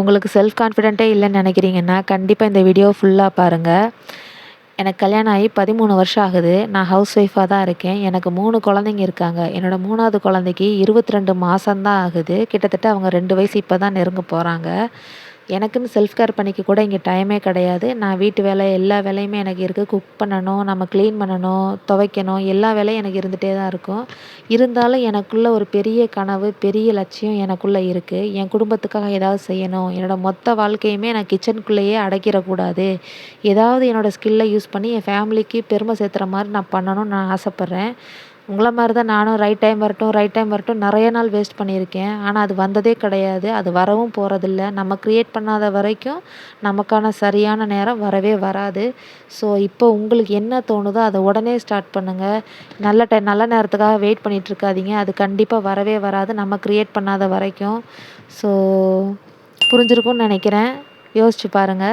உங்களுக்கு செல்ஃப் கான்ஃபிடென்ட்டே இல்லைன்னு நினைக்கிறீங்கன்னா கண்டிப்பாக இந்த வீடியோ ஃபுல்லாக பாருங்கள். எனக்கு கல்யாணம் ஆகி 13 வருஷம் ஆகுது. நான் ஹவுஸ் ஒய்ஃபாக தான் இருக்கேன். எனக்கு 3 குழந்தைங்க இருக்காங்க. என்னோட 3வது குழந்தைக்கு 22 மாதம் தான் ஆகுது. கிட்டத்தட்ட அவங்க 2 வயசு இப்போ தான் நெருங்க போகிறாங்க. எனக்குன்னு செல்ஃப் கேர் பண்ணிக்க கூட இங்கே டைமே கிடையாது. நான் வீட்டு வேலை எல்லா வேலையுமே எனக்கு இருக்குது. குக் பண்ணணும், நம்ம க்ளீன் பண்ணணும், துவைக்கணும், எல்லா வேலையும் எனக்கு இருந்துகிட்டே தான் இருக்கும். இருந்தாலும் எனக்குள்ள ஒரு பெரிய கனவு, பெரிய லட்சியம் எனக்குள்ளே இருக்குது. என் குடும்பத்துக்காக ஏதாவது செய்யணும். என்னோட மொத்த வாழ்க்கையுமே நான் கிச்சனுக்குள்ளேயே அடக்கிடக்கூடாது. ஏதாவது என்னோடய ஸ்கில்லை யூஸ் பண்ணி என் ஃபேமிலிக்கு பெருமை சேர்த்துற மாதிரி நான் பண்ணணும்னு நான் ஆசைப்பட்றேன். உங்கள மாரி தான் நானும் ரைட் டைம் வரட்டும் நெறைய நாள் வேஸ்ட் பண்ணியிருக்கேன். ஆனா அது வந்ததே கிடையாது. அது வரவும் போறதில்ல. நம்ம கிரியேட் பண்ணாத வரைக்கும் நமக்கான சரியான நேரம் வரவே வராது. ஸோ இப்போ உங்களுக்கு என்ன தோணுதோ அத உடனே ஸ்டார்ட் பண்ணுங்க. நல்ல நேரத்துக்காக வெயிட் பண்ணிட்டு இருக்காதீங்க. அது கண்டிப்பா வரவே வராது. நம்ம கிரியேட் பண்ணாத வரைக்கும். ஸோ புரிஞ்சிருக்கும்னு நெனைக்கிறேன். யோசிச்சு பாருங்க.